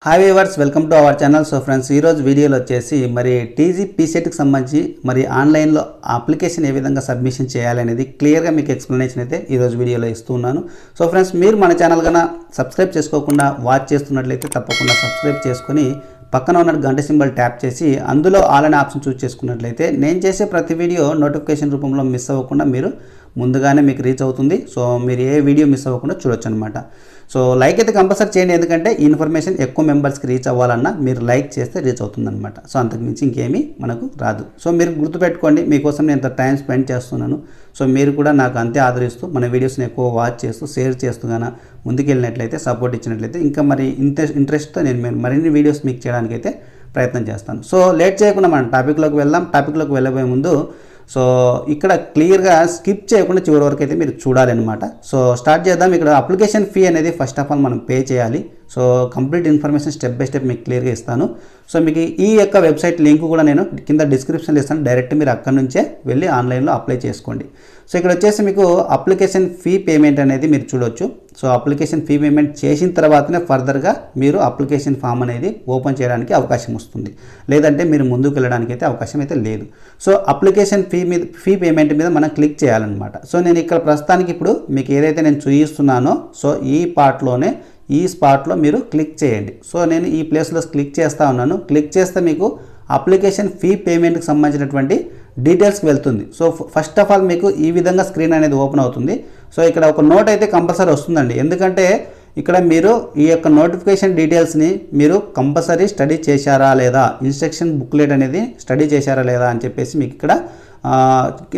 Hi viewers, welcome to our channel. So friends, ఈరోజు వీడియోలో వచ్చేసి మరి టీజీ పీసెట్కి సంబంధించి మరి ఆన్లైన్లో అప్లికేషన్ ఏ విధంగా సబ్మిషన్ చేయాలనేది క్లియర్గా మీకు ఎక్స్ప్లెనేషన్ అయితే ఈరోజు వీడియోలో ఇస్తున్నాను. సో ఫ్రెండ్స్, మీరు మన ఛానల్ కన్నా సబ్స్క్రైబ్ చేసుకోకుండా వాచ్ చేస్తున్నట్లయితే తప్పకుండా సబ్స్క్రైబ్ చేసుకొని పక్కన ఉన్న గంట సింబల్ ట్యాప్ చేసి అందులో ఆల్ అనే ఆప్షన్ చూస్ చేసుకున్నట్లయితే నేను చేసే ప్రతి వీడియో నోటిఫికేషన్ రూపంలో మిస్ అవ్వకుండా మీరు ముందుగానే మీకు రీచ్ అవుతుంది. సో మీరు ఏ వీడియో మిస్ అవ్వకుండా చూడొచ్చు అనమాట. సో లైక్ అయితే కంపల్సరీ చేయండి, ఎందుకంటే ఈ ఇన్ఫర్మేషన్ ఎక్కువ మెంబర్స్కి రీచ్ అవ్వాలన్నా మీరు లైక్ చేస్తే రీచ్ అవుతుంది అనమాట. సో అంతకుమించి ఇంకేమీ మనకు రాదు. సో మీరు గుర్తుపెట్టుకోండి, మీకోసం నేను ఇంత టైం స్పెండ్ చేస్తున్నాను. సో మీరు కూడా నాకు అంతే ఆదరిస్తూ మన వీడియోస్ని ఎక్కువ వాచ్ చేస్తూ షేర్ చేస్తూ గాన ముందుకెళ్ళినట్లయితే సపోర్ట్ ఇచ్చినట్లయితే ఇంకా మరి ఇంట్రెస్ట్తో నేను మరిన్ని వీడియోస్ మీకు చేయడానికైతే ప్రయత్నం చేస్తాను. సో లేట్ చేయకుండా మనం టాపిక్లోకి వెళ్దాం. టాపిక్లోకి వెళ్ళబోయే ముందు సో ఇక్కడ క్లియర్గా స్కిప్ చేయకుండా చివరి వరకు అయితే మీరు చూడాలన్నమాట. సో స్టార్ట్ చేద్దాం. ఇక్కడ అప్లికేషన్ ఫీ అనేది ఫస్ట్ ఆఫ్ ఆల్ మనం పే చేయాలి. So complete information step by step మీకు క్లియర్గా ఇస్తాను. సో మీకు ఈ యొక్క వెబ్సైట్ లింక్ కూడా నేను కింద డిస్క్రిప్షన్లో ఇస్తాను. డైరెక్ట్ మీరు అక్కడ నుంచే వెళ్ళి ఆన్లైన్లో అప్లై చేసుకోండి. సో ఇక్కడ వచ్చేసి మీకు అప్లికేషన్ ఫీ పేమెంట్ అనేది మీరు చూడొచ్చు. సో అప్లికేషన్ ఫీ పేమెంట్ చేసిన తర్వాతనే ఫర్దర్గా మీరు అప్లికేషన్ ఫామ్ అనేది ఓపెన్ చేయడానికి అవకాశం వస్తుంది. లేదంటే మీరు ముందుకు వెళ్ళడానికి అయితే అవకాశం అయితే లేదు. సో అప్లికేషన్ ఫీ పేమెంట్ మీద మనం క్లిక్ చేయాలన్నమాట. సో నేను ఇక్కడ ప్రస్తుతానికి ఇప్పుడు మీకు ఏదైతే నేను చూపిస్తున్నానో సో ఈ స్పాట్లో మీరు క్లిక్ చేయండి. సో నేను ఈ ప్లేస్లో క్లిక్ చేస్తూ ఉన్నాను. క్లిక్ చేస్తే మీకు అప్లికేషన్ ఫీ పేమెంట్కి సంబంధించినటువంటి డీటెయిల్స్కి వెళ్తుంది. సో ఫస్ట్ ఆఫ్ ఆల్ మీకు ఈ విధంగా స్క్రీన్ అనేది ఓపెన్ అవుతుంది. సో ఇక్కడ ఒక నోట్ అయితే కంపల్సరీ వస్తుందండి, ఎందుకంటే ఇక్కడ మీరు ఈ యొక్క నోటిఫికేషన్ డీటెయిల్స్ని మీరు కంపల్సరీ స్టడీ చేశారా లేదా, ఇన్స్ట్రక్షన్ బుక్లెట్ అనేది స్టడీ చేశారా లేదా అని చెప్పేసి మీకు ఇక్కడ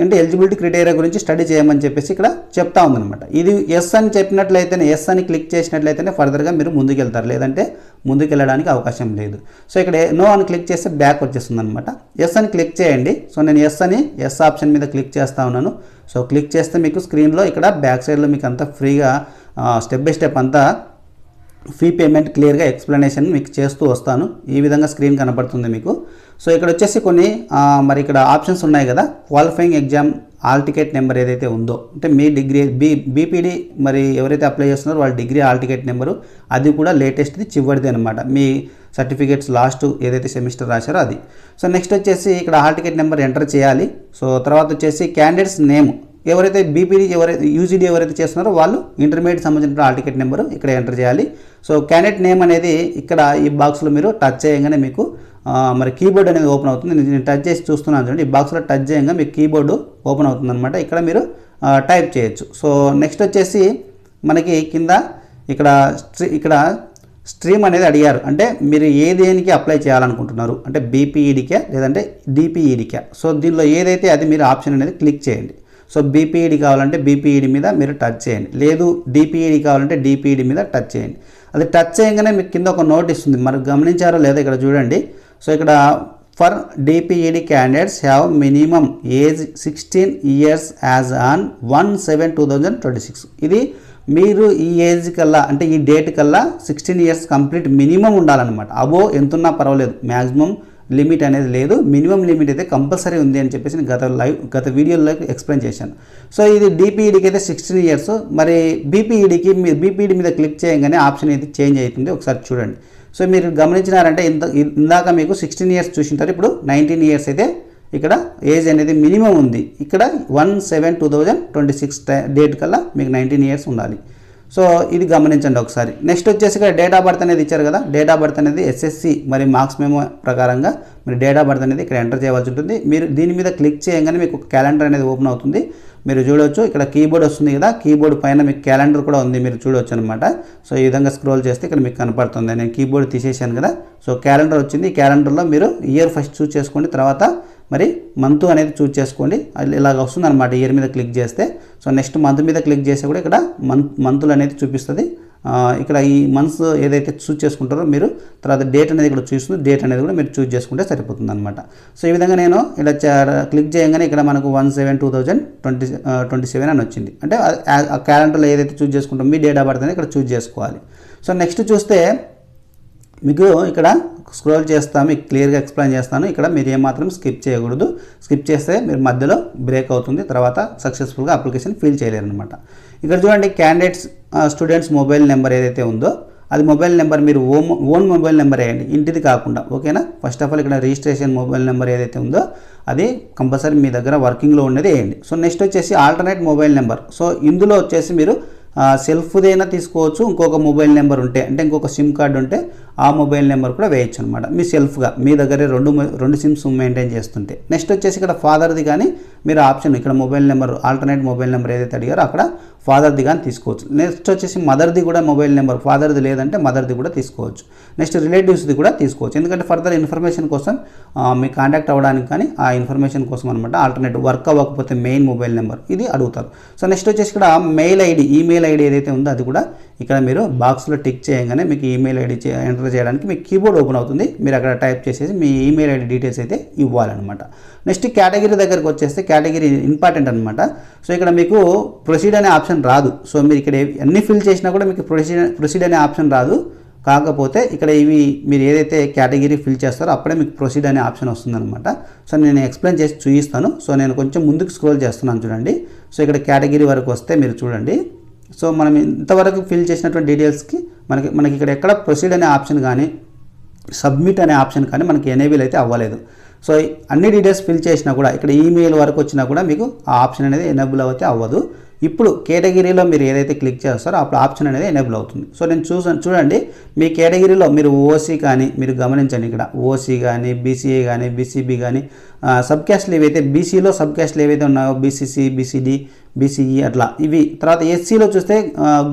అంటే ఎలిజిబిలిటీ క్రైటీరియా గురించి స్టడీ చేయమని చెప్పేసి ఇక్కడ చెప్తా ఉందన్నమాట. ఇది ఎస్ అని చెప్పినట్లయితేనే, ఎస్ అని క్లిక్ చేసినట్లయితేనే ఫర్దర్గా మీరు ముందుకెళ్తారు, లేదంటే ముందుకు వెళ్ళడానికి అవకాశం లేదు. సో ఇక్కడ నో అని క్లిక్ చేస్తే బ్యాక్ వచ్చేస్తుంది అనమాట. ఎస్ అని క్లిక్ చేయండి. సో నేను ఎస్ ఆప్షన్ మీద క్లిక్ చేస్తూ ఉన్నాను. సో క్లిక్ చేస్తే మీకు స్క్రీన్లో ఇక్కడ బ్యాక్ సైడ్లో మీకు అంతా ఫ్రీగా స్టెప్ బై స్టెప్ అంతా ఫీ పేమెంట్ క్లియర్గా ఎక్స్ప్లెనేషన్ మీకు చేస్తూ వస్తాను. ఈ విధంగా స్క్రీన్ కనపడుతుంది మీకు. సో ఇక్కడ వచ్చేసి కొన్ని మరి ఇక్కడ ఆప్షన్స్ ఉన్నాయి కదా, qualifying exam all ticket number ఏదైతే ఉందో, అంటే మీ డిగ్రీ బీపీడీ మరి ఎవరైతే అప్లై చేస్తున్నారో వాళ్ళ డిగ్రీ ఆల్ టికెట్ నెంబరు, అది కూడా లేటెస్ట్ది చివరిది అనమాట. మీ సర్టిఫికేట్స్ లాస్ట్ ఏదైతే సెమిస్టర్ రాశారో అది. సో నెక్స్ట్ వచ్చేసి ఇక్కడ హాల్ టికెట్ నెంబర్ ఎంటర్ చేయాలి. సో తర్వాత వచ్చేసి క్యాండిడేట్స్ నేమ్, ఎవరైతే బీపీడీ యూజీడీ ఎవరైతే చేస్తున్నారో వాళ్ళు ఇంటర్మీడియట్ సంబంధించిన హాల్ టికెట్ నెంబరు ఇక్కడ ఎంటర్ చేయాలి. సో క్యాండిడేట్ నేమ్ అనేది ఇక్కడ ఈ బాక్స్లో మీరు టచ్ చేయగానే మీకు మరి కీబోర్డ్ అనేది ఓపెన్ అవుతుంది. నేను టచ్ చేసి చూస్తున్నాను చూడండి, ఈ బాక్స్లో టచ్ చేయగా మీకు కీబోర్డు ఓపెన్ అవుతుంది అనమాట. ఇక్కడ మీరు టైప్ చేయొచ్చు. సో నెక్స్ట్ వచ్చేసి మనకి కింద ఇక్కడ స్ట్రీమ్ అనేది అడిగారు, అంటే మీరు దేనికి అప్లై చేయాలనుకుంటున్నారు, అంటే బీపీఈడీకే లేదంటే డిపిఈడీకే. సో దీనిలో ఏదైతే అది మీరు ఆప్షన్ అనేది క్లిక్ చేయండి. సో బీపీఈడీ కావాలంటే బీపీఈడీ మీద మీరు టచ్ చేయండి, లేదు డిపిఈడీ కావాలంటే డిపిఈడీ మీద టచ్ చేయండి. అది టచ్ చేయగానే మీకు కింద ఒక నోట్ ఇస్తుంది, మరి గమనించారో లేదో ఇక్కడ చూడండి. సో ఇక్కడ for DPEd candidates have minimum age 16 years as on 1/7/2026. ఇది మీరు ఈ ఏజ్ కల్లా, అంటే ఈ డేట్ కల్లా 16 years కంప్లీట్ మినిమం ఉండాలన్నమాట. అబో ఎంతున్నా పర్వాలేదు, మ్యాక్సిమం లిమిట్ అనేది లేదు, మినిమం లిమిట్ అయితే కంపల్సరీ ఉంది అని చెప్పేసి నేను గత వీడియోలో ఎక్స్ప్లెయిన్ చేశాను. సో ఇది డిపిఈడీకి అయితే 16 years, మరి బీపీఈడీకి మీరు బీపీఈడీ మీద క్లిక్ చేయగానే ఆప్షన్ అయితే చేంజ్ అవుతుంది. ఒకసారి చూడండి. సో మీరు గమనించినారంటే ఇందాక మీకు 16 years చూసింటారు, ఇప్పుడు 19 years అయితే ఇక్కడ ఏజ్ అనేది మినిమం ఉంది. ఇక్కడ 1/7/2026 డేట్ కల్లా మీకు 19 years ఉండాలి. సో ఇది గమనించండి ఒకసారి. నెక్స్ట్ వచ్చేసి ఇక్కడ డేట్ ఆఫ్ బర్త్ అనేది ఇచ్చారు కదా, డేట్ ఆఫ్ బర్త్ అనేది ఎస్ఎస్సి మరి మార్క్స్ మెమో ప్రకారంగా మీరు డేట్ ఆఫ్ బర్త్ అనేది ఇక్కడ ఎంటర్ చేయవలసి ఉంటుంది. మీరు దీని మీద క్లిక్ చేయగానే మీకు క్యాలెండర్ అనేది ఓపెన్ అవుతుంది. మీరు చూడవచ్చు, ఇక్కడ కీబోర్డ్ వస్తుంది కదా, కీబోర్డ్ పైన మీకు క్యాలెండర్ కూడా ఉంది, మీరు చూడవచ్చు అనమాట. సో ఈ విధంగా స్క్రోల్ చేస్తే ఇక్కడ మీకు కనపడుతుంది. నేను కీబోర్డ్ తీసేసాను కదా, సో క్యాలెండర్ వచ్చింది. ఈ క్యాలెండర్లో మీరు ఇయర్ ఫస్ట్ చూస్ చేసుకోండి, తర్వాత మరి మంత్ అనేది చూస్ చేసుకోండి. ఇలాగ వస్తుంది అనమాట ఇయర్ మీద క్లిక్ చేస్తే. సో నెక్స్ట్ మంత్ మీద క్లిక్ చేస్తే కూడా ఇక్కడ మంతులు అనేది చూపిస్తుంది. ఇక్కడ ఈ మంత్స్ ఏదైతే చూస్ చేసుకుంటారో మీరు, తర్వాత డేట్ అనేది ఇక్కడ చూస్తుంది, డేట్ అనేది కూడా మీరు చూస్ చేసుకుంటే సరిపోతుంది అనమాట. సో ఈ విధంగా నేను ఇలా క్లిక్ చేయగానే ఇక్కడ మనకు 1/7/2027 అని వచ్చింది. అంటే ఆ క్యాలెండర్లో ఏదైతే చూస్ చేసుకుంటామో మీ డేట్ ఆఫ్ బర్త్ అనేది ఇక్కడ చూస్ చేసుకోవాలి. సో నెక్స్ట్ చూస్తే మీకు ఇక్కడ స్క్రోల్ చేస్తాను, మీకు క్లియర్గా ఎక్స్ప్లెయిన్ చేస్తాను. ఇక్కడ మీరు ఏమాత్రం స్కిప్ చేయకూడదు, స్కిప్ చేస్తే మీరు మధ్యలో బ్రేక్ అవుతుంది, తర్వాత సక్సెస్ఫుల్గా అప్లికేషన్ ఫిల్ చేయలేరు అనమాట. ఇక్కడ చూడండి, క్యాండిడేట్స్ స్టూడెంట్స్ మొబైల్ నెంబర్ ఏదైతే ఉందో అది మొబైల్ నెంబర్ మీరు ఓన్ మొబైల్ నెంబర్ వేయండి, ఇంటిది కాకుండా. ఓకేనా? ఫస్ట్ ఆఫ్ ఆల్ ఇక్కడ రిజిస్ట్రేషన్ మొబైల్ నెంబర్ ఏదైతే ఉందో అది కంపల్సరీ మీ దగ్గర వర్కింగ్లో ఉన్నది వేయండి. సో నెక్స్ట్ వచ్చేసి ఆల్టర్నేట్ మొబైల్ నెంబర్. సో ఇందులో వచ్చేసి మీరు సెల్ఫ్దైనా తీసుకోవచ్చు, ఇంకొక మొబైల్ నెంబర్ ఉంటే అంటే ఇంకొక సిమ్ కార్డు ఉంటే ఆ మొబైల్ నెంబర్ కూడా వేయచ్చు అనమాట. మీ సెల్ఫ్గా మీ దగ్గరే రెండు సిమ్స్ మెయింటైన్ చేస్తుంటే. నెక్స్ట్ వచ్చేసి ఇక్కడ ఫాదర్ది కానీ మీరు ఆప్షన్ ఇక్కడ mobile number alternate mobile number ఏదైతే అడిగారో అక్కడ ఫాదర్ది కానీ తీసుకోవచ్చు. నెక్స్ట్ వచ్చేసి మదర్ది కూడా మొబైల్ నెంబర్, ఫాదర్ది లేదంటే మదర్ది కూడా తీసుకోవచ్చు. నెక్స్ట్ రిలేటివ్స్ది కూడా తీసుకోవచ్చు, ఎందుకంటే ఫర్దర్ ఇన్ఫర్మేషన్ కోసం మీ కాంటాక్ట్ అవ్వడానికి కానీ ఆ ఇన్ఫర్మేషన్ కోసం అనమాట. ఆల్టర్నేట్ వర్క్ అవ్వకపోతే మెయిన్ మొబైల్ నెంబర్ ఇది అడుగుతారు. సో నెక్స్ట్ వచ్చేసి ఇక్కడ మెయిల్ ఐడి, ఈమెయిల్ ఐడి ఏదైతే ఉందో అది కూడా ఇక్కడ మీరు బాక్స్లో టిక్ చేయగానే మీకు ఈమెయిల్ ఐడి ఎంటర్ చేయడానికి మీకు కీబోర్డ్ ఓపెన్ అవుతుంది. మీరు అక్కడ టైప్ చేసేసి మీ ఈమెయిల్ ఐడి డీటెయిల్స్ అయితే ఇవ్వాలన్నమాట. నెక్స్ట్ కేటగిరీ దగ్గరికి వచ్చేస్తే కేటగిరీ ఇంపార్టెంట్ అనమాట. సో ఇక్కడ మీకు ప్రొసీడ్ అనే ఆప్షన్ రాదు. సో మీరు ఇక్కడ అన్ని ఫిల్ చేసినా కూడా మీకు ప్రొసీడ్ అనే ఆప్షన్ రాదు. కాకపోతే ఇక్కడ ఇవి మీరు ఏదైతే కేటగిరీ ఫిల్ చేస్తారో అప్పుడే మీకు ప్రొసీడ్ అనే ఆప్షన్ వస్తుందన్నమాట. సో నేను ఎక్స్ప్లెయిన్ చేసి చూపిస్తాను. సో నేను కొంచెం ముందుకు స్క్రోల్ చేస్తున్నాను చూడండి. సో ఇక్కడ కేటగిరీ వరకు వస్తే మీరు చూడండి. సో మనం ఇంతవరకు ఫిల్ చేసినటువంటి డీటెయిల్స్కి మనకి ఇక్కడ ఎక్కడ ప్రొసీడ్ అనే ఆప్షన్ కానీ సబ్మిట్ అనే ఆప్షన్ కానీ మనకి ఎనేబుల్ అయితే అవ్వలేదు. సో అన్ని డీటెయిల్స్ ఫిల్ చేసినా కూడా ఇక్కడ ఈమెయిల్ వరకు వచ్చినా కూడా మీకు ఆ ఆప్షన్ అనేది ఎనేబుల్ అయితే అవ్వదు. ఇప్పుడు కేటగిరీలో మీరు ఏదైతే క్లిక్ చేస్తారో అప్పుడు ఆప్షన్ అనేది ఎనేబుల్ అవుతుంది. సో నేను చూడండి మీ కేటగిరీలో మీరు ఓసీ కానీ మీరు గమనించండి, ఇక్కడ ఓసీ కానీ బీసీఏ కానీ బీసీబీ కానీ సబ్ క్యాస్ట్లు ఏవైతే బీసీలో సబ్ క్యాస్ట్లు ఏవైతే ఉన్నాయో బీసీసీ బీసీడీ బీసీఈ అట్లా ఇవి. తర్వాత ఎస్సీలో చూస్తే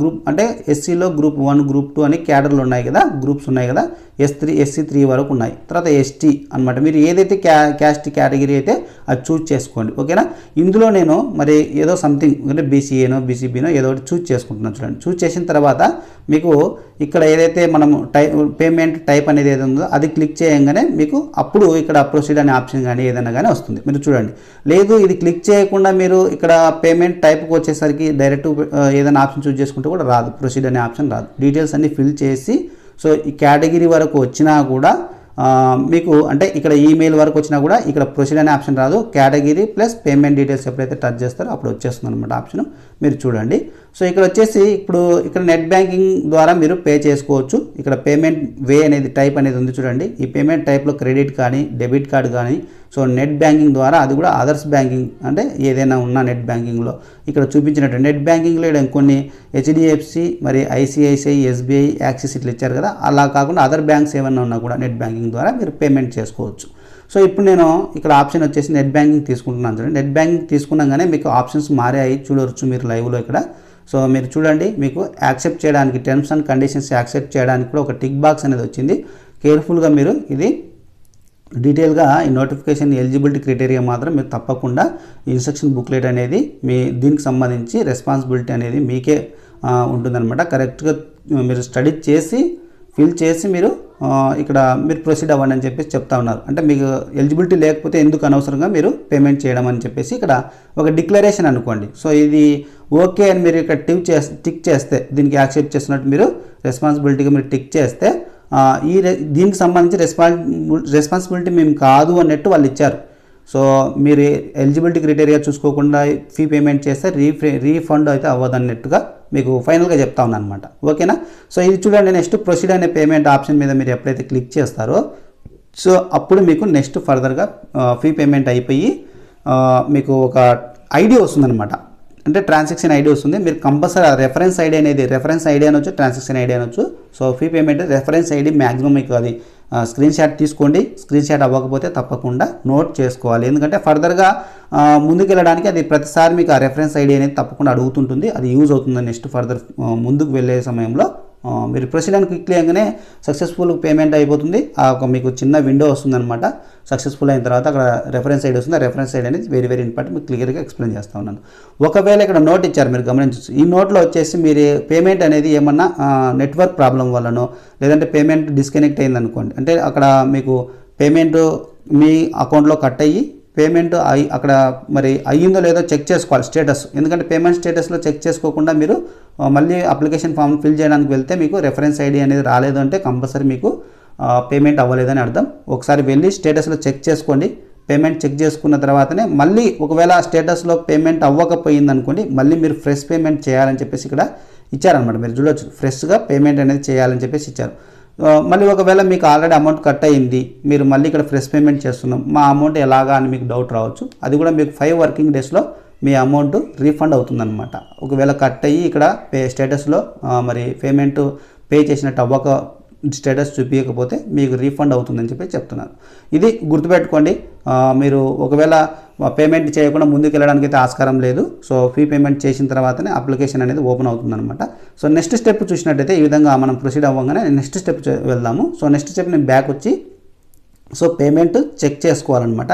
గ్రూప్ అంటే ఎస్సీలో గ్రూప్ 1 గ్రూప్ 2 అని క్యాడర్లు ఉన్నాయి కదా, గ్రూప్స్ ఉన్నాయి కదా, SC3 వరకు ఉన్నాయి. తర్వాత ఎస్టీ అనమాట. మీరు ఏదైతే క్యాస్ట్ కేటగిరీ అయితే అది చూజ్ చేసుకోండి. ఓకేనా? ఇందులో నేను మరి ఏదో సంథింగ్ అంటే బీసీఏనో బీసీబీనో ఏదో ఒకటి చూజ్ చేసుకుంటున్నాను. చూడండి, చూజ్ చేసిన తర్వాత మీకు ఇక్కడ ఏదైతే మనం పేమెంట్ టైప్ అనేది ఏదో ఉందో అది క్లిక్ చేయగానే మీకు అప్పుడు ఇక్కడ ప్రొసీడ్ అనే ఆప్షన్ కానీ ఏదైనా కానీ వస్తుంది. మీరు చూడండి, లేదు ఇది క్లిక్ చేయకుండా మీరు ఇక్కడ పేమెంట్ టైప్కి వచ్చేసరికి డైరెక్ట్ ఏదైనా ఆప్షన్ చూజ్ చేసుకుంటే కూడా రాదు, ప్రొసీడ్ అనే ఆప్షన్ రాదు. డీటెయిల్స్ అన్ని ఫిల్ చేసి సో ఈ కేటగిరీ వరకు వచ్చినా కూడా మీకు అంటే ఇక్కడ ఈమెయిల్ వరకు వచ్చినా కూడా ఇక్కడ ప్రొసీడ్ అనే ఆప్షన్ రాదు. కేటగిరీ ప్లస్ పేమెంట్ డీటెయిల్స్ ఎప్పుడైతే టచ్ చేస్తారో అప్పుడు వచ్చేస్తుంది అనమాట ఆప్షన్. మీరు చూడండి. సో ఇక్కడ వచ్చేసి ఇప్పుడు ఇక్కడ నెట్ బ్యాంకింగ్ ద్వారా మీరు పే చేసుకోవచ్చు. ఇక్కడ పేమెంట్ వే అనేది టైప్ అనేది ఉంది చూడండి. ఈ పేమెంట్ టైప్లో క్రెడిట్ కానీ డెబిట్ కార్డు కానీ సో నెట్ బ్యాంకింగ్ ద్వారా అది కూడా అదర్స్ బ్యాంకింగ్ అంటే ఏదైనా ఉన్న నెట్ బ్యాంకింగ్లో ఇక్కడ చూపించినట్టు నెట్ బ్యాంకింగ్లో కొన్ని HDFC మరి ICICI SBI యాక్సిస్ ఇట్లా ఇచ్చారు కదా, అలా కాకుండా అదర్ బ్యాంక్స్ ఏమైనా ఉన్నా కూడా నెట్ బ్యాంకింగ్ ద్వారా మీరు పేమెంట్ చేసుకోవచ్చు. సో ఇప్పుడు నేను ఇక్కడ ఆప్షన్ వచ్చేసి నెట్ బ్యాంకింగ్ తీసుకుంటున్నాను చూడండి. నెట్ బ్యాంకింగ్ తీసుకున్నాగానే మీకు ఆప్షన్స్ మారాయి చూడవచ్చు మీరు లైవ్లో ఇక్కడ. సో మీరు చూడండి, మీకు యాక్సెప్ట్ చేయడానికి టర్మ్స్ అండ్ కండిషన్స్ యాక్సెప్ట్ చేయడానికి కూడా ఒక టిక్ బాక్స్ అనేది వచ్చింది. కేర్ఫుల్గా మీరు ఇది డీటెయిల్గా ఈ నోటిఫికేషన్ ఎలిజిబిలిటీ క్రైటీరియా మాత్రం మీరు తప్పకుండా ఇన్స్ట్రక్షన్ బుక్లెట్ అనేది దీనికి సంబంధించి రెస్పాన్సిబిలిటీ అనేది మీకే ఉంటుందన్నమాట. కరెక్ట్గా మీరు స్టడీ చేసి ఫిల్ చేసి మీరు ఇక్కడ మీరు ప్రొసీడ్ అవ్వండి అని చెప్పేసి చెప్తా ఉన్నారు. అంటే మీకు ఎలిజిబిలిటీ లేకపోతే ఎందుకు అనవసరంగా మీరు పేమెంట్ చేయడం అని చెప్పేసి ఇక్కడ ఒక డిక్లరేషన్ అనుకోండి. సో ఇది ఓకే అని మీరు ఇక్కడ టిక్ చేస్తే దీనికి యాక్సెప్ట్ చేస్తున్నట్టు మీరు రెస్పాన్సిబిలిటీగా మీరు టిక్ చేస్తే దీనికి సంబంధించి రెస్పాన్సిబిలిటీ మేము కాదు అన్నట్టు వాళ్ళు ఇచ్చారు. సో మీరు ఎలిజిబిలిటీ క్రైటీరియా చూసుకోకుండా ఫీ పేమెంట్ చేస్తే రీఫండ్ అయితే అవ్వదు అన్నట్టుగా మీకు ఫైనల్గా చెప్తా ఉన్నాను అనమాట. ఓకేనా? సో ఇది చూడండి, నెక్స్ట్ ప్రొసీడ్ అనే పేమెంట్ ఆప్షన్ మీద మీరు ఎప్పుడైతే క్లిక్ చేస్తారో సో అప్పుడు మీకు నెక్స్ట్ ఫర్దర్గా ఫీ పేమెంట్ అయిపోయి మీకు ఒక ఐడి వస్తుందన్నమాట. అంటే ట్రాన్సాక్షన్ ఐడి వస్తుంది. మీరు కంపల్సరీ రెఫరెన్స్ ఐడి అనేది అనొచ్చు, ట్రాన్సాక్షన్ ఐడి అనొచ్చు. So fee payment reference ID maximum మీకు అది స్క్రీన్ షాట్ తీసుకోండి. స్క్రీన్ షాట్ అవ్వకపోతే తప్పకుండా నోట్ చేసుకోవాలి. ఎందుకంటే ఫర్దర్గా ముందుకు వెళ్ళడానికి అది ప్రతిసారి మీకు ఆ రెఫరెన్స్ ఐడి అనేది తప్పకుండా అడుగుతుంటుంది. అది యూజ్ అవుతుంది నెక్స్ట్ ఫర్దర్ ముందుకు వెళ్ళే సమయంలో. మీరు ప్రొసీడ్ అని క్లిక్ చేయగానే సక్సెస్ఫుల్ పేమెంట్ అయిపోతుంది. మీకు చిన్న విండో వస్తుందన్నమాట. సక్సెస్ఫుల్ అయిన తర్వాత అక్కడ రెఫరెన్స్ ఐడి వస్తుంది. ఆ రెఫరెన్స్ ఐడి అనేది వెరీ ఇంపార్టెంట్. మీకు క్లియర్గా ఎక్స్ప్లెయిన్ చేస్తూ ఉన్నాను. ఒకవేళ ఇక్కడ నోట్ ఇచ్చారు మీరు గమనించవచ్చు. ఈ నోట్లో వచ్చేసి మీరు పేమెంట్ అనేది ఏమన్నా నెట్వర్క్ ప్రాబ్లం వల్లనో లేదంటే పేమెంట్ డిస్కనెక్ట్ అయింది అనుకోండి, అంటే అక్కడ మీకు పేమెంట్ మీ అకౌంట్లో కట్ అయ్యి పేమెంట్ అక్కడ మరి అయ్యిందో లేదో చెక్ చేసుకోవాలి స్టేటస్. ఎందుకంటే పేమెంట్ స్టేటస్లో చెక్ చేసుకోకుండా మీరు మళ్ళీ అప్లికేషన్ ఫామ్ ఫిల్ చేయడానికి వెళ్తే మీకు రెఫరెన్స్ ఐడి అనేది రాలేదు అంటే కంపల్సరీ మీకు పేమెంట్ అవ్వలేదని అర్థం. ఒకసారి వెళ్ళి స్టేటస్లో చెక్ చేసుకోండి. పేమెంట్ చెక్ చేసుకున్న తర్వాతనే మళ్ళీ ఒకవేళ స్టేటస్లో పేమెంట్ అవ్వకపోయింది అనుకోండి, మళ్ళీ మీరు ఫ్రెష్ పేమెంట్ చేయాలని చెప్పేసి ఇక్కడ ఇచ్చారనమాట. మీరు చూడొచ్చు ఫ్రెష్గా పేమెంట్ అనేది చేయాలని చెప్పేసి ఇచ్చారు. మళ్ళీ ఒకవేళ మీకు ఆల్రెడీ అమౌంట్ కట్ అయ్యింది, మీరు మళ్ళీ ఇక్కడ ఫ్రెష్ పేమెంట్ చేస్తున్నాం, మా అమౌంట్ ఎలాగా అని మీకు డౌట్ రావచ్చు. అది కూడా మీకు 5 వర్కింగ్ డేస్లో మీ అమౌంట్ రీఫండ్ అవుతుందన్నమాట. ఒకవేళ కట్ అయ్యి ఇక్కడ స్టేటస్లో మరి పేమెంట్ పే చేసినట్టు అవ్వక స్టేటస్ చూపించకపోతే మీకు రీఫండ్ అవుతుందని చెప్పి చెప్తున్నారు. ఇది గుర్తుపెట్టుకోండి. మీరు ఒకవేళ పేమెంట్ చేయకుండా ముందుకు వెళ్ళడానికి అయితే ఆస్కారం లేదు. సో ఫీ పేమెంట్ చేసిన తర్వాతనే అప్లికేషన్ అనేది ఓపెన్ అవుతుందన్నమాట. సో నెక్స్ట్ స్టెప్ చూసినట్టయితే ఈ విధంగా మనం ప్రొసీడ్ అవ్వగానే నెక్స్ట్ స్టెప్ వెళ్దాము. సో నెక్స్ట్ స్టెప్ నేను బ్యాక్ వచ్చి సో పేమెంట్ చెక్ చేసుకోవాలన్నమాట.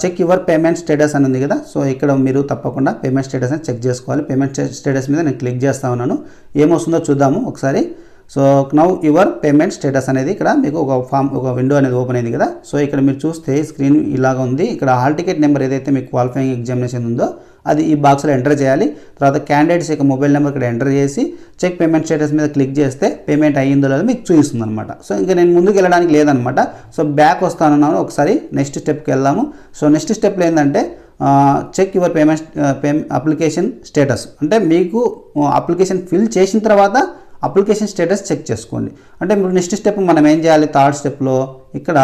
చెక్ యువర్ పేమెంట్ స్టేటస్ అని ఉంది కదా, సో ఇక్కడ మీరు తప్పకుండా పేమెంట్ స్టేటస్ అని చెక్ చేసుకోవాలి. పేమెంట్ స్టేటస్ మీద నేను క్లిక్ చేస్తా ఉన్నాను. ఏమొస్తుందో చూద్దాము ఒకసారి. So now your payment status అనేది ఇక్కడ మీకు ఒక విండో అనేది ఓపెన్ అయింది కదా. సో ఇక్కడ మీరు చూస్తే స్క్రీన్ ఇలాగ ఉంది. ఇక్కడ హాల్ టికెట్ నెంబర్ ఏదైతే మీకు క్వాలిఫైయింగ్ ఎగ్జామినేషన్ ఉందో అది ఈ బాక్స్లో ఎంటర్ చేయాలి. తర్వాత క్యాండిడేట్స్ యొక్క మొబైల్ నెంబర్ ఇక్కడ ఎంటర్ చేసి చెక్ పేమెంట్ స్టేటస్ మీద క్లిక్ చేస్తే పేమెంట్ అయ్యిందో లేదో మీకు చూపిస్తుంది అనమాట. సో ఇంకా నేను ముందుకు వెళ్ళడానికి లేదనమాట. సో బ్యాక్ వస్తానన్నాను. ఒకసారి నెక్స్ట్ స్టెప్కి వెళ్దాము. సో నెక్స్ట్ స్టెప్లో ఏంటంటే చెక్ యువర్ అప్లికేషన్ స్టేటస్, అంటే మీకు అప్లికేషన్ ఫిల్ చేసిన తర్వాత అప్లికేషన్ స్టేటస్ చెక్ చేసుకోండి. అంటే ఇప్పుడు నెక్స్ట్ స్టెప్ మనం ఏం చేయాలి, థర్డ్ స్టెప్లో ఇక్కడ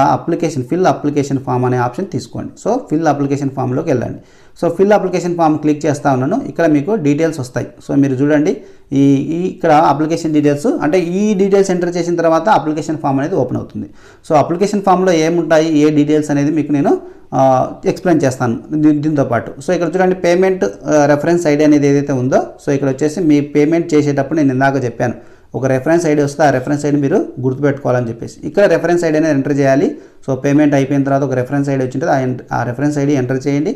ఫిల్ అప్లికేషన్ ఫామ్ అనే ఆప్షన్ తీసుకోండి. సో ఫిల్ అప్లికేషన్ ఫామ్లోకి వెళ్ళండి. So fill application form click చేస్తా ఉన్నాను. ఇక్కడ మీకు డీటెయిల్స్ వస్తాయి. సో మీరు చూడండి ఇక్కడ అప్లికేషన్ డీటెయిల్స్, అంటే ఈ డీటెయిల్స్ ఎంటర్ చేసిన తర్వాత అప్లికేషన్ ఫామ్ అనేది ఓపెన్ అవుతుంది. సో అప్లికేషన్ ఫామ్లో ఏముంటాయి, ఏ డీటెయిల్స్ అనేది మీకు నేను ఎక్స్ప్లెయిన్ చేస్తాను దీంతో పాటు. సో ఇక్కడ చూడండి పేమెంట్ రెఫరెన్స్ ఐడి అనేది ఏదైతే ఉందో, సో ఇక్కడ వచ్చేసి మీ పేమెంట్ చేసేటప్పుడు నేను ఇందాక చెప్పాను ఒక రెఫరెన్స్ ఐడి వస్తే ఆ రెఫరెన్స్ ఐడి మీరు గుర్తుపెట్టుకోవాలని చెప్పేసి ఇక్కడ రెఫరెన్స్ ఐడి అనేది ఎంటర్ చేయాలి. సో పేమెంట్ అయిపోయిన తర్వాత ఒక రెఫరెన్స్ ఐడి వచ్చింటుంది, ఆ రెఫరెన్స్ ఐడి ఎంటర్ చేయండి.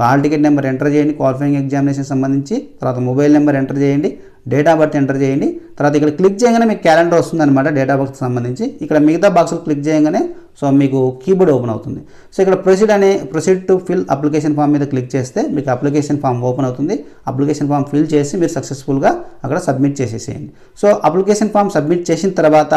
హాల్ టికెట్ నెంబర్ ఎంటర్ చేయండి క్వాలిఫైయింగ్ ఎగ్జామినేషన్ సంబంధించి. తర్వాత మొబైల్ నెంబర్ ఎంటర్ చేయండి. డేట్ ఆఫ్ బర్త్ ఎంటర్ చేయండి. తర్వాత ఇక్కడ క్లిక్ చేయగానే మీకు క్యాలెండర్ వస్తుందన్నమాట డేట్ ఆఫ్ బర్త్ సంబంధించి. ఇక్కడ మిగతా బాక్సులు క్లిక్ చేయగానే సో మీకు కీబోర్డ్ ఓపెన్ అవుతుంది. సో ఇక్కడ proceed to fill application form మీద క్లిక్ చేస్తే మీకు అప్లికేషన్ ఫామ్ ఓపెన్ అవుతుంది. అప్లికేషన్ ఫామ్ ఫిల్ చేసి మీరు సక్సెస్ఫుల్గా అక్కడ సబ్మిట్ చేసేసేయండి. సో అప్లికేషన్ ఫామ్ సబ్మిట్ చేసిన తర్వాత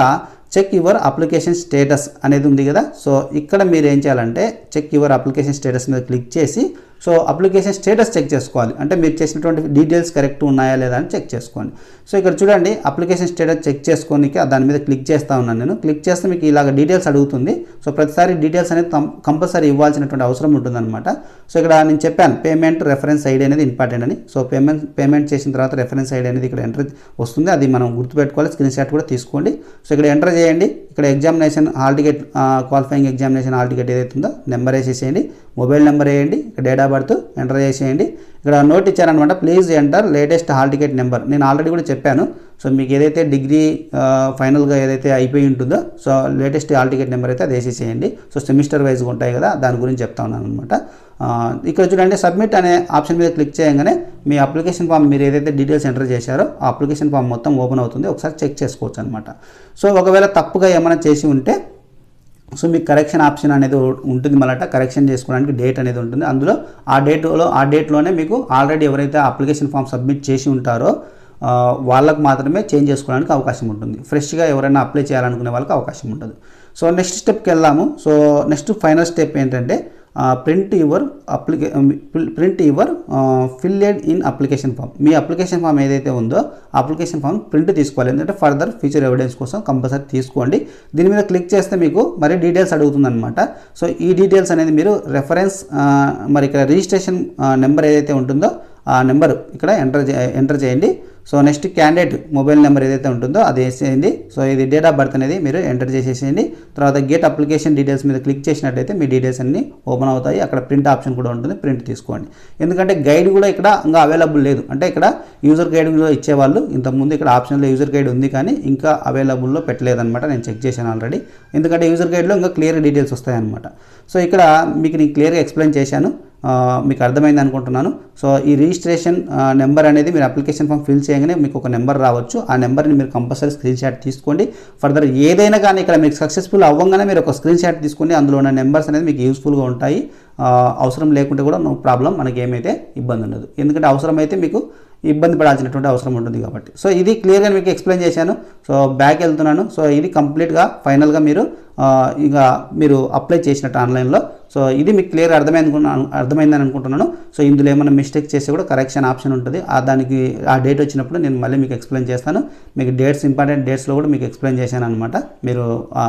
చెక్ యువర్ అప్లికేషన్ స్టేటస్ అనేది ఉంది కదా. సో ఇక్కడ మీరు ఏం చేయాలంటే చెక్ యువర్ అప్లికేషన్ స్టేటస్ మీద క్లిక్ చేసి సో అప్లికేషన్ స్టేటస్ చెక్ చేసుకోవాలి. అంటే మీరు చేసినటువంటి డీటెయిల్స్ కరెక్ట్ ఉన్నాయా లేదా అని చెక్ చేసుకోండి. సో ఇక్కడ చూడండి అప్లికేషన్ స్టేటస్ చెక్ చేసుకోనికి దాని మీద క్లిక్ చేస్తా ఉన్నాను నేను. క్లిక్ చేస్తే మీకు ఇలాగ డీటెయిల్స్ అడుగుతుంది. సో ప్రతిసారి డీటెయిల్స్ అనేది కంపల్సరీ ఇవ్వాల్సినటువంటి అవసరం ఉంటుందన్నమాట. సో ఇక్కడ నేను చెప్పాను పేమెంట్ రెఫరెన్స్ ఐడి అనేది ఇంపార్టెంట్ అని. సో పేమెంట్ చేసిన తర్వాత రెఫరెన్స్ ఐడి అనేది ఇక్కడ ఎంటర్ వస్తుంది. అది మనం గుర్తుపెట్టుకోవాలి. స్క్రీన్ షాట్ కూడా తీసుకోండి. సో ఇక్కడ ఎంటర్ చేయండి. ఇక్కడ examination hall ticket qualifying examination hall ticket ఏదైతే ఉందో నెంబర్ వేసేసేయండి. మొబైల్ నెంబర్ వేయండి. ఇక్కడ డేట్ ఆఫ్ బర్త్ ఎంటర్ చేసేయండి. ఇక్కడ నోట్ ఇచ్చారనమాట please enter latest hall ticket number. నేను ఆల్రెడీ కూడా చెప్పాను. సో మీకు ఏదైతే డిగ్రీ ఫైనల్గా ఏదైతే అయిపోయి ఉంటుందో so latest hall ticket number అయితే అది వేసేసేయండి. సో సెమిస్టర్ వైజ్గా ఉంటాయి కదా దాని గురించి చెప్తా ఉన్నాను అనమాట. ఇక్కడ చూడండి సబ్మిట్ అనే ఆప్షన్ మీద క్లిక్ చేయగానే మీ అప్లికేషన్ ఫామ్ మీరు ఏదైతే డీటెయిల్స్ ఎంటర్ చేశారో ఆ అప్లికేషన్ ఫామ్ మొత్తం ఓపెన్ అవుతుంది. ఒకసారి చెక్ చేసుకోవచ్చు అనమాట. సో ఒకవేళ తప్పుగా ఏమైనా చేసి ఉంటే సో మీకు కరెక్షన్ ఆప్షన్ అనేది ఉంటుంది. మళ్ళీ కరెక్షన్ చేసుకోవడానికి డేట్ అనేది ఉంటుంది. అందులో ఆ డేట్లోనే మీకు ఆల్రెడీ ఎవరైతే అప్లికేషన్ ఫామ్ సబ్మిట్ చేసి ఉంటారో వాళ్ళకు మాత్రమే చేంజ్ చేసుకోవడానికి అవకాశం ఉంటుంది. ఫ్రెష్గా ఎవరైనా అప్లై చేయాలనుకునే వాళ్ళకి అవకాశం ఉంటుంది. సో నెక్స్ట్ స్టెప్కి వెళ్దాము. సో నెక్స్ట్ ఫైనల్ స్టెప్ ఏంటంటే print your filled in application form. మీ అప్లికేషన్ ఫామ్ ఏదైతే ఉందో అప్లికేషన్ ఫామ్ ప్రింట్ తీసుకోవాలి. ఎందుకంటే ఫర్దర్ ఫ్యూచర్ ఎవిడెన్స్ కోసం కంపల్సరీ తీసుకోండి. దీని మీద క్లిక్ చేస్తే మీకు మరి డీటెయిల్స్ అడుగుతుందన్నమాట. సో ఈ డీటెయిల్స్ అనేది మీరు రెఫరెన్స్ మరి ఇక్కడ రిజిస్ట్రేషన్ నెంబర్ ఏదైతే ఉంటుందో ఆ నెంబర్ ఇక్కడ ఎంటర్ చేయండి. So next candidate mobile number ఏదైతే ఉంటుందో అది వేసేయండి. సో ఇది డేట్ ఆఫ్ బర్త్ అనేది మీరు ఎంటర్ చేసేసేయండి. తర్వాత గెట్ అప్లికేషన్ డీటెయిల్స్ మీద క్లిక్ చేసినట్టయితే మీ డీటెయిల్స్ అన్ని ఓపెన్ అవుతాయి. అక్కడ ప్రింట్ ఆప్షన్ కూడా ఉంటుంది, ప్రింట్ తీసుకోండి. ఎందుకంటే గైడ్ కూడా ఇక్కడ ఇంకా అవైలబుల్ లేదు. అంటే ఇక్కడ యూజర్ గైడ్ కూడా ఇచ్చేవాళ్ళు ఇంతకుముందు. ఇక్కడ ఆప్షన్లో యూజర్ గైడ్ ఉంది కానీ ఇంకా అవైలబుల్లో పెట్టలేదన్నమాట. నేను చెక్ చేశాను ఆల్రెడీ. ఎందుకంటే యూజర్ గైడ్లో ఇంకా క్లియర్ డీటెయిల్స్ వస్తాయన్నమాట. సో ఇక్కడ మీకు నేను క్లియర్గా ఎక్స్ప్లెయిన్ చేశాను, మీకు అర్థమైంది అనుకుంటున్నాను. సో ఈ రిజిస్ట్రేషన్ నెంబర్ అనేది మీరు అప్లికేషన్ ఫామ్ ఫిల్ చేయగానే మీకు ఒక నెంబర్ రావచ్చు. ఆ నెంబర్ని మీరు కంపల్సరీ స్క్రీన్ షాట్ తీసుకోండి. ఫర్దర్ ఏదైనా కానీ ఇక్కడ మీకు సక్సెస్ఫుల్ అవ్వగానే మీరు ఒక స్క్రీన్ షాట్ తీసుకోండి. అందులో ఉన్న నెంబర్స్ అనేది మీకు యూస్ఫుల్గా ఉంటాయి. అవసరం లేకుంటే కూడా నో ప్రాబ్లం, మనకి ఏమైతే ఇబ్బంది ఉండదు. ఎందుకంటే అవసరమైతే మీకు ఇబ్బంది పడాల్సినటువంటి అవసరం ఉంటుంది కాబట్టి. సో ఇది క్లియర్గా మీకు ఎక్స్ప్లెయిన్ చేశాను. సో బ్యాక్ వెళ్తున్నాను. సో ఇది కంప్లీట్గా ఫైనల్గా మీరు అప్లై చేసినట్టు ఆన్లైన్లో. సో ఇది మీకు క్లియర్ అర్థమైందని అనుకుంటున్నాను. సో ఇందులో ఏమైనా మిస్టేక్ చేస్తే కూడా కరెక్షన్ ఆప్షన్ ఉంటుంది. దానికి ఆ డేట్ వచ్చినప్పుడు నేను మళ్ళీ మీకు ఎక్స్ప్లెయిన్ చేస్తాను. మీకు డేట్స్ ఇంపార్టెంట్ డేట్స్లో కూడా మీకు ఎక్స్ప్లెయిన్ చేశాను అనమాట.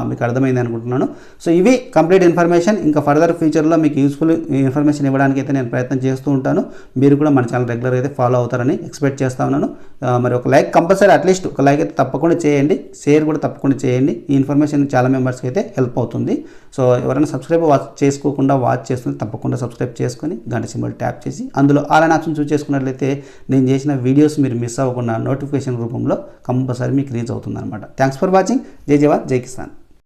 మీకు అర్థమైంది అనుకుంటున్నాను. సో ఇవి కంప్లీట్ ఇన్ఫర్మేషన్. ఇంకా ఫర్దర్ ఫ్యూచర్లో మీకు యూస్ఫుల్ ఇన్ఫర్మేషన్ ఇవ్వడానికి అయితే నేను ప్రయత్నం చేస్తూ ఉంటాను. మీరు కూడా మన ఛానల్ రెగ్యులర్ అయితే ఫాలో అవుతారని ఎక్స్పెక్ట్ చేస్తా ఉన్నాను. మరి ఒక లైక్ కంపల్సరీ, అట్లీస్ట్ ఒక లైక్ అయితే తప్పకుండా చేయండి. షేర్ కూడా తప్పకుండా చేయండి. ఈ ఇన్ఫర్మేషన్ చాలా మెంబర్స్కి అయితే హెల్ప్ అవుతుంది. సో ఎవరైనా సబ్స్క్రైబ్ చేసుకోకుండా వాచ్ చేస్తుంది తప్పకుండా సబ్స్క్రైబ్ చేసుకొని గంట సింబల్ ట్యాప్ చేసి అందులో ఆల్ అనే ఆప్షన్ చూస్ చేసుకున్నట్లయితే నేను చేసిన వీడియోస్ మీరు మిస్ అవ్వకుండా నోటిఫికేషన్ రూపంలో కంపల్సరీ మీకు రీచ్ అవుతుంది అనమాట. Thanks for watching. జై జవాన్, జై కిసాన్.